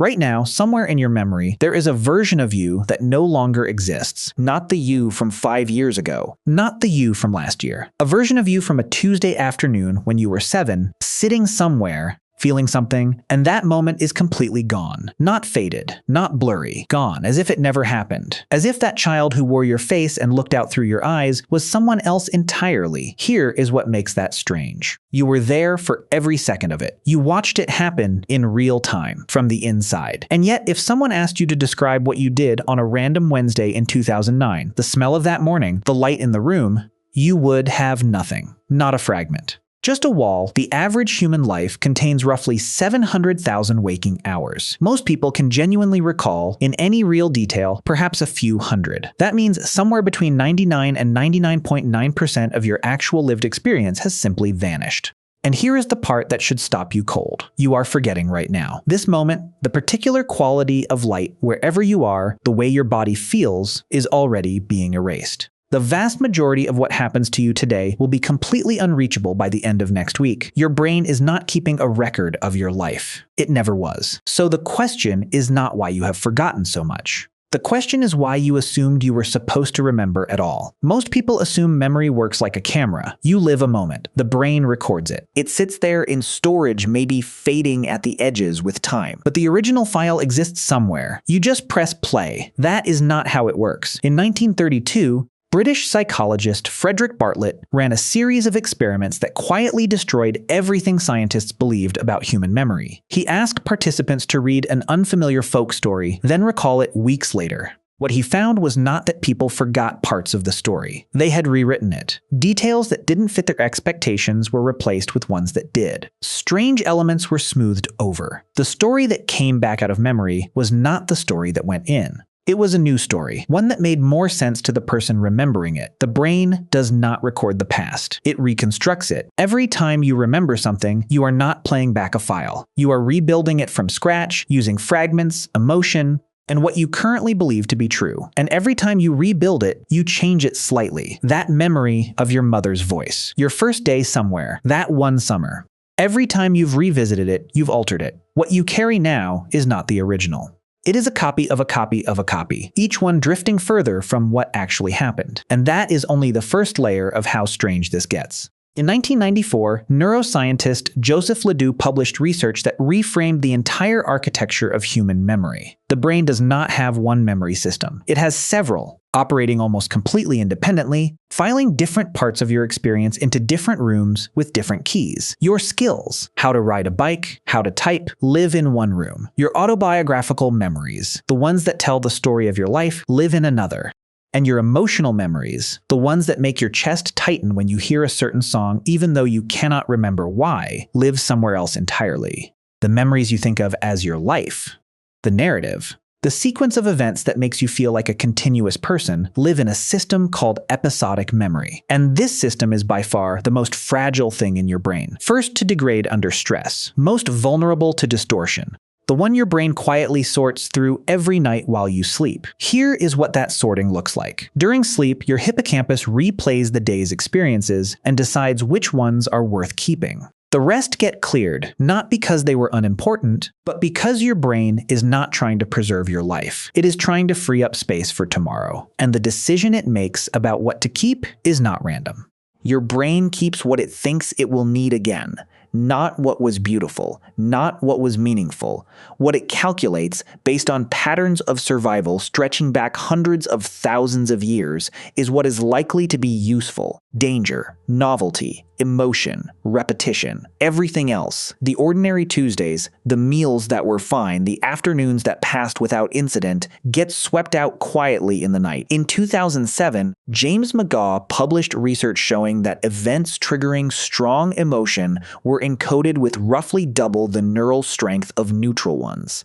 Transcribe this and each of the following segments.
Right now, somewhere in your memory, there is a version of you that no longer exists. Not the you from 5 years ago. Not the you from last year. A version of you from a Tuesday afternoon when you were 7, sitting somewhere, feeling something, and that moment is completely gone. Not faded, not blurry, gone, as if it never happened. As if that child who wore your face and looked out through your eyes was someone else entirely. Here is what makes that strange. You were there for every second of it. You watched it happen in real time, from the inside. And yet, if someone asked you to describe what you did on a random Wednesday in 2009, the smell of that morning, the light in the room, you would have nothing. Not a fragment. Just a wall. The average human life contains roughly 700,000 waking hours. Most people can genuinely recall, in any real detail, perhaps a few hundred. That means somewhere between 99 and 99.9% of your actual lived experience has simply vanished. And here is the part that should stop you cold. You are forgetting right now. This moment, the particular quality of light wherever you are, the way your body feels, is already being erased. The vast majority of what happens to you today will be completely unreachable by the end of next week. Your brain is not keeping a record of your life. It never was. So the question is not why you have forgotten so much. The question is why you assumed you were supposed to remember at all. Most people assume memory works like a camera. You live a moment. The brain records it. It sits there in storage, maybe fading at the edges with time. But the original file exists somewhere. You just press play. That is not how it works. In 1932, British psychologist Frederick Bartlett ran a series of experiments that quietly destroyed everything scientists believed about human memory. He asked participants to read an unfamiliar folk story, then recall it weeks later. What he found was not that people forgot parts of the story. They had rewritten it. Details that didn't fit their expectations were replaced with ones that did. Strange elements were smoothed over. The story that came back out of memory was not the story that went in. It was a new story, one that made more sense to the person remembering it. The brain does not record the past. It reconstructs it. Every time you remember something, you are not playing back a file. You are rebuilding it from scratch, using fragments, emotion, and what you currently believe to be true. And every time you rebuild it, you change it slightly. That memory of your mother's voice, your first day somewhere, that one summer. Every time you've revisited it, you've altered it. What you carry now is not the original. It is a copy of a copy of a copy, each one drifting further from what actually happened. And that is only the first layer of how strange this gets. In 1994, neuroscientist Joseph Ledoux published research that reframed the entire architecture of human memory. The brain does not have one memory system. It has several, operating almost completely independently, filing different parts of your experience into different rooms with different keys. Your skills, how to ride a bike, how to type, live in one room. Your autobiographical memories, the ones that tell the story of your life, live in another. And your emotional memories, the ones that make your chest tighten when you hear a certain song even though you cannot remember why, live somewhere else entirely. The memories you think of as your life, the narrative, the sequence of events that makes you feel like a continuous person, live in a system called episodic memory. And this system is by far the most fragile thing in your brain. First to degrade under stress, most vulnerable to distortion. The one your brain quietly sorts through every night while you sleep. Here is what that sorting looks like. During sleep, your hippocampus replays the day's experiences and decides which ones are worth keeping. The rest get cleared, not because they were unimportant, but because your brain is not trying to preserve your life. It is trying to free up space for tomorrow. And the decision it makes about what to keep is not random. Your brain keeps what it thinks it will need again. Not what was beautiful, not what was meaningful. What it calculates, based on patterns of survival stretching back hundreds of thousands of years, is what is likely to be useful. Danger, novelty, emotion, repetition, everything else. The ordinary Tuesdays, the meals that were fine, the afternoons that passed without incident, get swept out quietly in the night. In 2007, James McGaugh published research showing that events triggering strong emotion were encoded with roughly double the neural strength of neutral ones.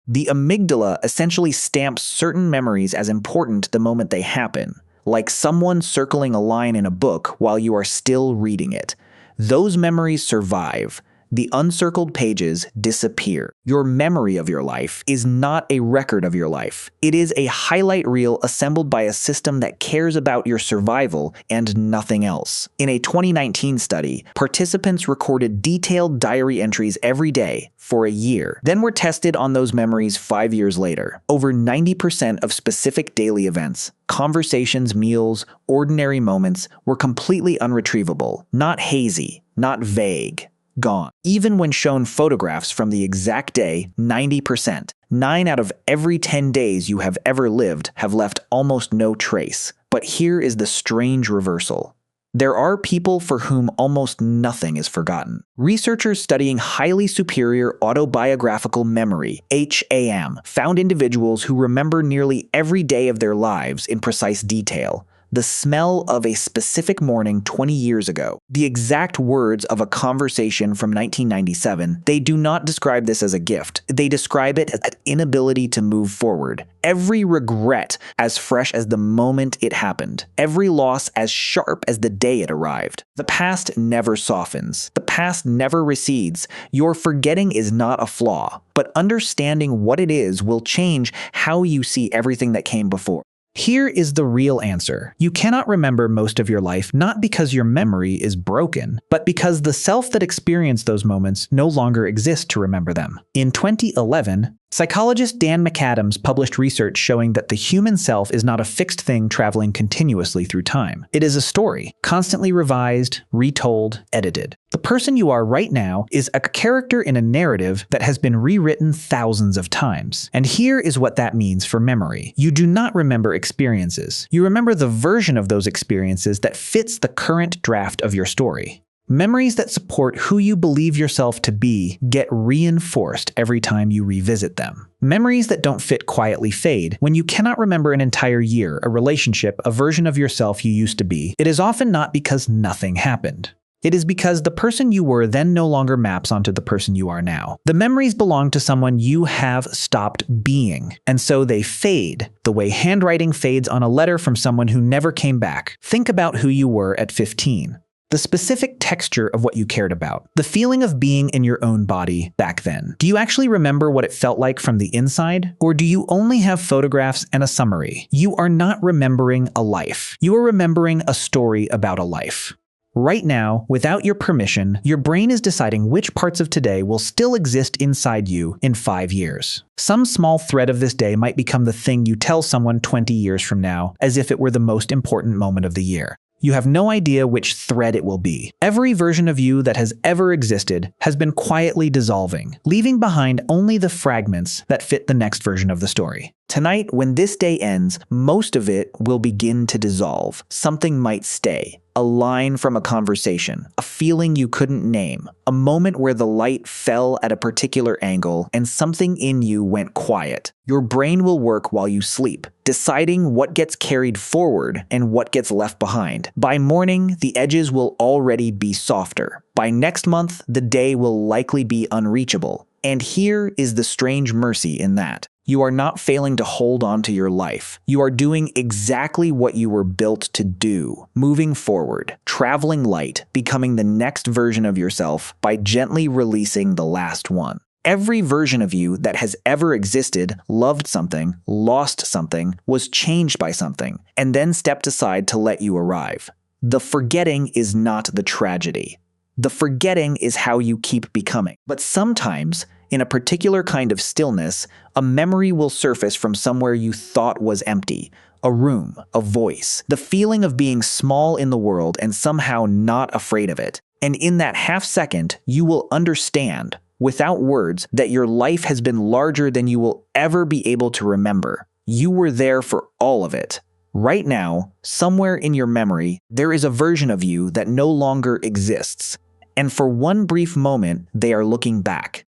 The amygdala essentially stamps certain memories as important the moment they happen, like someone circling a line in a book while you are still reading it. Those memories survive. the uncircled pages disappear. Your memory of your life is not a record of your life. It is a highlight reel assembled by a system that cares about your survival and nothing else. In a 2019 study, participants recorded detailed diary entries every day for a year, then were tested on those memories 5 years later. Over 90% of specific daily events, conversations, meals, ordinary moments were completely unretrievable, not hazy, not vague. Gone. Even when shown photographs from the exact day, 90%, 9 out of every 10 days you have ever lived have left almost no trace. But here is the strange reversal. There are people for whom almost nothing is forgotten. Researchers studying highly superior autobiographical memory, HAM, found individuals who remember nearly every day of their lives in precise detail. The smell of a specific morning 20 years ago, the exact words of a conversation from 1997. They do not describe this as a gift. They describe it as an inability to move forward. Every regret as fresh as the moment it happened. Every loss as sharp as the day it arrived. The past never softens. The past never recedes. Your forgetting is not a flaw, but understanding what it is will change how you see everything that came before. Here is the real answer. You cannot remember most of your life not because your memory is broken, but because the self that experienced those moments no longer exists to remember them. In 2011, psychologist Dan McAdams published research showing that the human self is not a fixed thing traveling continuously through time. It is a story, constantly revised, retold, edited. The person you are right now is a character in a narrative that has been rewritten thousands of times. And here is what that means for memory. You do not remember experiences. You remember the version of those experiences that fits the current draft of your story. Memories that support who you believe yourself to be get reinforced every time you revisit them. Memories that don't fit quietly fade. When you cannot remember an entire year, a relationship, a version of yourself you used to be, it is often not because nothing happened. It is because the person you were then no longer maps onto the person you are now. The memories belong to someone you have stopped being, and so they fade, the way handwriting fades on a letter from someone who never came back. Think about who you were at 15. The specific texture of what you cared about. The feeling of being in your own body back then. Do you actually remember what it felt like from the inside? Or do you only have photographs and a summary? You are not remembering a life. You are remembering a story about a life. Right now, without your permission, your brain is deciding which parts of today will still exist inside you in 5 years. Some small thread of this day might become the thing you tell someone 20 years from now, as if it were the most important moment of the year. You have no idea which thread it will be. Every version of you that has ever existed has been quietly dissolving, leaving behind only the fragments that fit the next version of the story. Tonight, when this day ends, most of it will begin to dissolve. Something might stay. A line from a conversation, a feeling you couldn't name, a moment where the light fell at a particular angle and something in you went quiet. Your brain will work while you sleep, deciding what gets carried forward and what gets left behind. By morning, the edges will already be softer. By next month, the day will likely be unreachable. And here is the strange mercy in that. You are not failing to hold on to your life. You are doing exactly what you were built to do, moving forward, traveling light, becoming the next version of yourself by gently releasing the last one. Every version of you that has ever existed loved something, lost something, was changed by something, and then stepped aside to let you arrive. The forgetting is not the tragedy. The forgetting is how you keep becoming. But sometimes, in a particular kind of stillness, a memory will surface from somewhere you thought was empty. A room, a voice, the feeling of being small in the world and somehow not afraid of it. And in that half second, you will understand, without words, that your life has been larger than you will ever be able to remember. You were there for all of it. Right now, somewhere in your memory, there is a version of you that no longer exists. And for one brief moment, they are looking back.